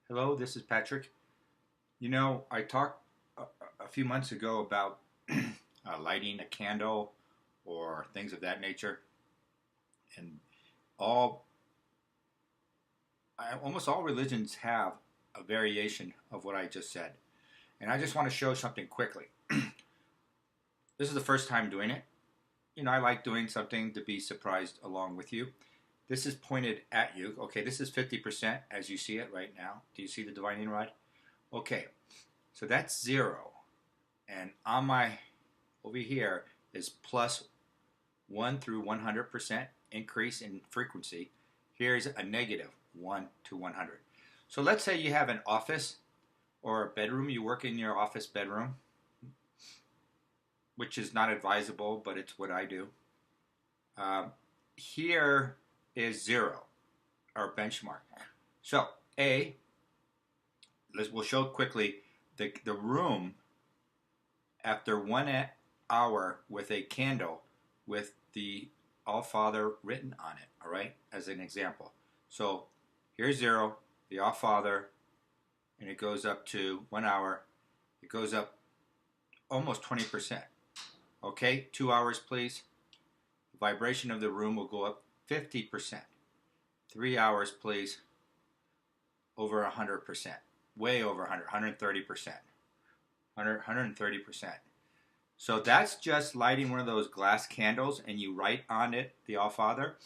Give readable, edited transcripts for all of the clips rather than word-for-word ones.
Hello, this is Patrick. I talked a few months ago about lighting a candle or things of that nature, and all almost all religions have a variation of what I just said. And I just want to show something quickly. This is the first time doing it. I like doing something to be surprised along with you. This is pointed at you. Okay, this is 50% as you see it right now. Do you see the divining rod? Okay, so that's 0. And on my over here is plus 1 through 100% increase in frequency. Here's a negative 1 to 100. So let's say you have an office or a bedroom. You work in your office bedroom, which is not advisable, but it's what I do. Here is 0, our benchmark. So we'll show quickly the room after 1 hour with a candle with the All Father written on it, all right, as an example. So here's 0, the All Father, and it goes up to 1 hour. It goes up almost 20%. Okay, 2 hours, please. The vibration of the room will go up 50%. 3 hours, please. Over 100%. Way over 100, 130%. 130%. So that's just lighting one of those glass candles and you write on it the All Father.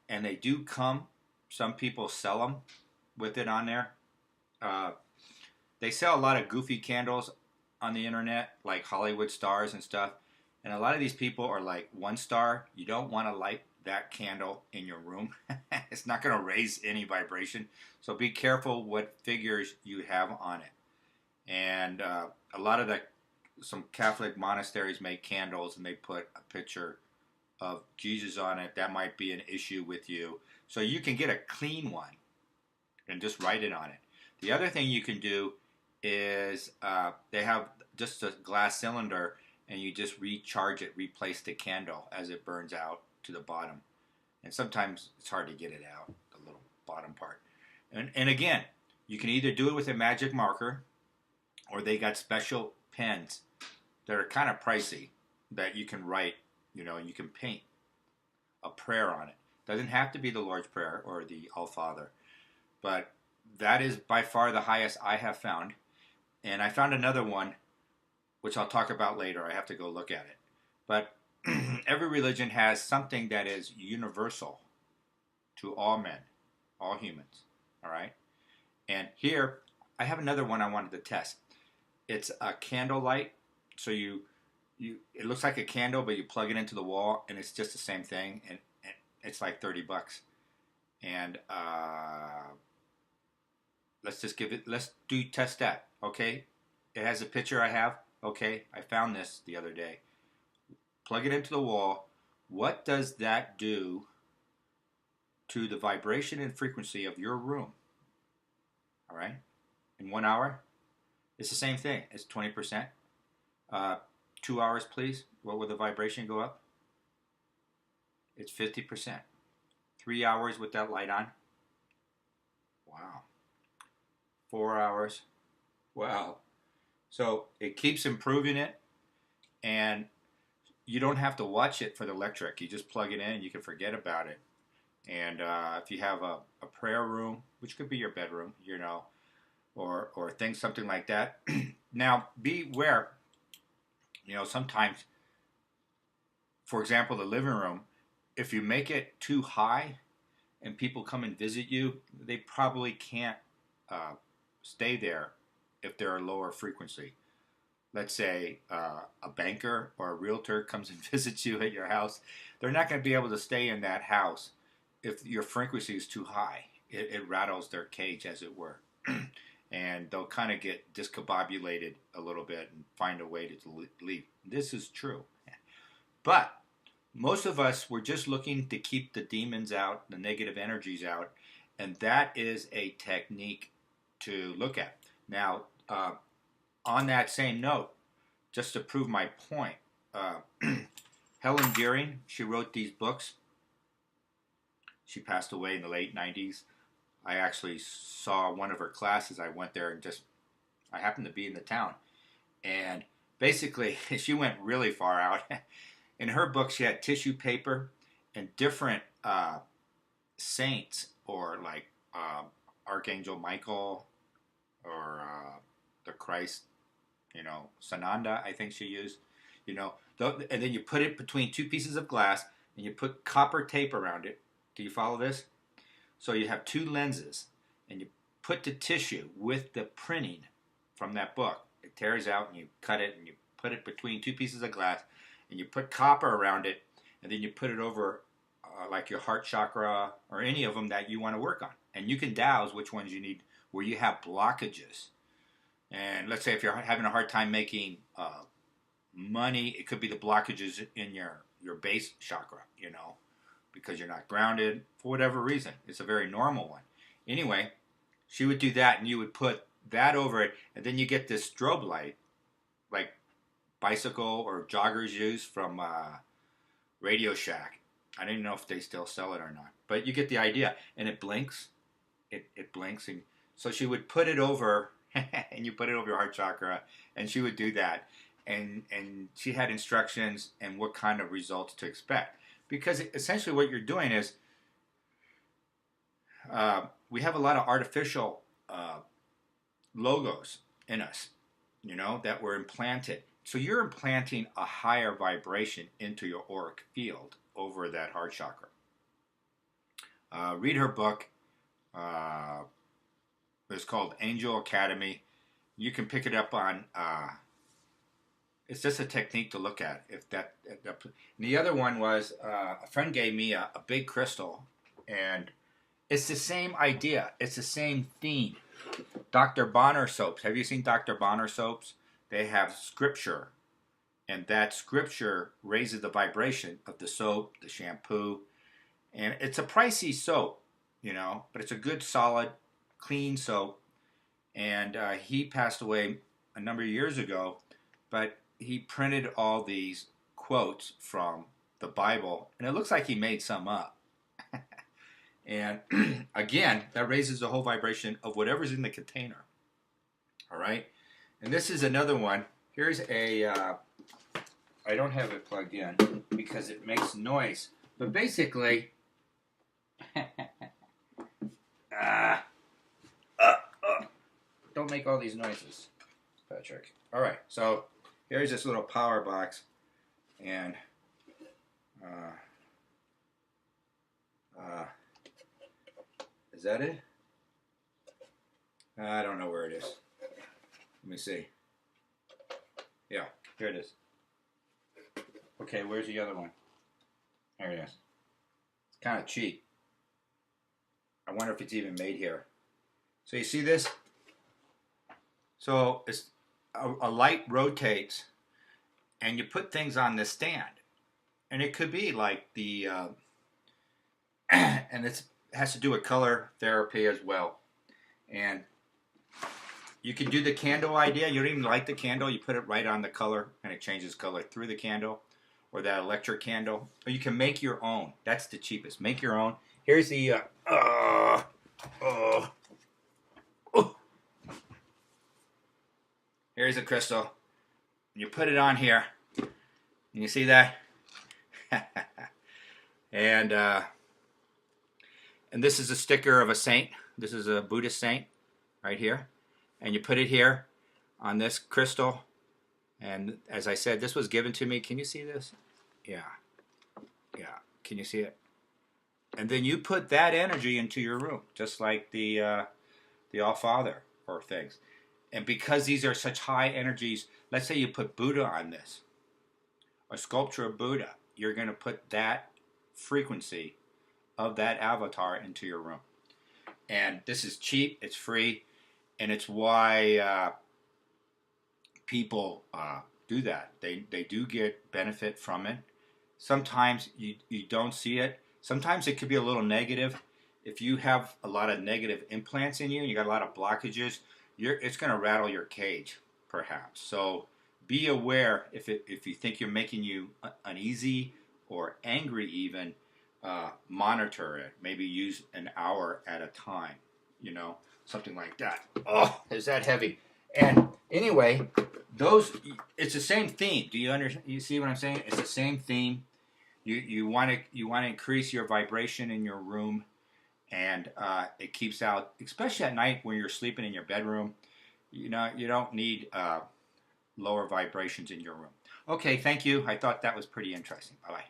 And they do come, some people sell them with it on there. They sell a lot of goofy candles on the internet, like Hollywood stars and stuff. And a lot of these people are like 1 star. You don't want to light that candle in your room. It's not going to raise any vibration. So be careful what figures you have on it. And a lot of some Catholic monasteries make candles and they put a picture of Jesus on it. That might be an issue with you. So you can get a clean one and just write it on it. The other thing you can do is they have just a glass cylinder and you just recharge it, replace the candle as it burns out to the bottom. And sometimes it's hard to get it out, the little bottom part. And again, you can either do it with a magic marker or they got special pens that are kind of pricey that you can write, and you can paint a prayer on it. Doesn't have to be the Lord's Prayer or the All Father, but that is by far the highest I have found. And I found another one, which I'll talk about later. I have to go look at it. But every religion has something that is universal to all men, all humans. All right? And here, I have another one I wanted to test. It's a candle light. So it looks like a candle, but you plug it into the wall, and it's just the same thing. And it's like $30. And let's test that. Okay? It has a picture I have. Okay, I found this the other day. Plug it into the wall. What does that do to the vibration and frequency of your room? All right, in 1 hour, it's the same thing. It's 20%. 2 hours, please. What will the vibration go up? It's 50%. 3 hours with that light on. Wow. 4 hours. Wow. So it keeps improving it, and you don't have to watch it for the electric. You just plug it in, and you can forget about it. And if you have a prayer room, which could be your bedroom, or things something like that. Now, beware. Sometimes, for example, the living room, if you make it too high, and people come and visit you, they probably can't stay there if they're a lower frequency. Let's say a banker or a realtor comes and visits you at your house. They're not going to be able to stay in that house if your frequency is too high. It rattles their cage, as it were. And they'll kind of get discombobulated a little bit and find a way to leave. This is true. But most of us, we're just looking to keep the demons out, the negative energies out, and that is a technique to look at. Now, on that same note, just to prove my point, Helen Deering, she wrote these books. She passed away in the late 90s. I actually saw one of her classes. I went there and just I happened to be in the town, and basically she went really far out. In her book, she had tissue paper and different saints, or like Archangel Michael, or the Christ, Sananda, I think she used. And then you put it between two pieces of glass, and you put copper tape around it. Do you follow this? So you have two lenses, and you put the tissue with the printing from that book. It tears out, and you cut it, and you put it between two pieces of glass, and you put copper around it, and then you put it over like your heart chakra or any of them that you want to work on. And you can douse which ones you need where you have blockages. And let's say if you're having a hard time making money, it could be the blockages in your base chakra, because you're not grounded for whatever reason. It's a very normal one. Anyway, she would do that, and you would put that over it, and then you get this strobe light, like bicycle or joggers use from Radio Shack. I don't know if they still sell it or not, but you get the idea. And it blinks. It blinks, and so she would put it over, and you put it over your heart chakra, and she would do that, and she had instructions and what kind of results to expect. Because essentially what you're doing is, we have a lot of artificial logos in us, that were implanted. So you're implanting a higher vibration into your auric field over that heart chakra. Read her book. It's called Angel Academy. You can pick it up on. It's just a technique to look at. And the other one was a friend gave me a big crystal, and it's the same idea. It's the same theme. Dr. Bonner soaps. Have you seen Dr. Bonner soaps? They have scripture, and that scripture raises the vibration of the soap, the shampoo, and it's a pricey soap, but it's a good, solid, clean soap. And he passed away a number of years ago, but he printed all these quotes from the Bible, and it looks like he made some up. And again, that raises the whole vibration of whatever's in the container. All right? And this is another one. Here's a, I don't have it plugged in because it makes noise. But basically, don't make all these noises, Patrick. All right, so here's this little power box. And is that it? I don't know where it is. Let me see. Yeah, here it is. Okay, where's the other one? There it is. It's kind of cheap. I wonder if it's even made here. So you see this? So it's a light rotates, and you put things on this stand. And it could be like the, and it has to do with color therapy as well. And you can do the candle idea. You don't even light the candle. You put it right on the color, and it changes color through the candle, or that electric candle. Or you can make your own. That's the cheapest. Make your own. Here's the, here's a crystal. You put it on here. And you see that? And this is a sticker of a saint. This is a Buddhist saint right here. And you put it here on this crystal. And as I said, this was given to me. Can you see this? Yeah. Yeah. Can you see it? And then you put that energy into your room, just like the All-Father or things. And because these are such high energies, let's say you put Buddha on this, a sculpture of Buddha, you're going to put that frequency of that avatar into your room. And this is cheap, it's free, and it's why people do that. They do get benefit from it. Sometimes you don't see it. Sometimes it could be a little negative. If you have a lot of negative implants in you, you got a lot of blockages, it's going to rattle your cage, perhaps. So be aware if you think you're making you uneasy or angry even, monitor it. Maybe use an hour at a time. you know, something like that. Oh, is that heavy? And anyway, those, it's the same theme. Do you understand? You see what I'm saying? It's the same theme. You want to increase your vibration in your room, and it keeps out, especially at night when you're sleeping in your bedroom. You know, you don't need lower vibrations in your room. Okay, thank you. I thought that was pretty interesting. Bye bye.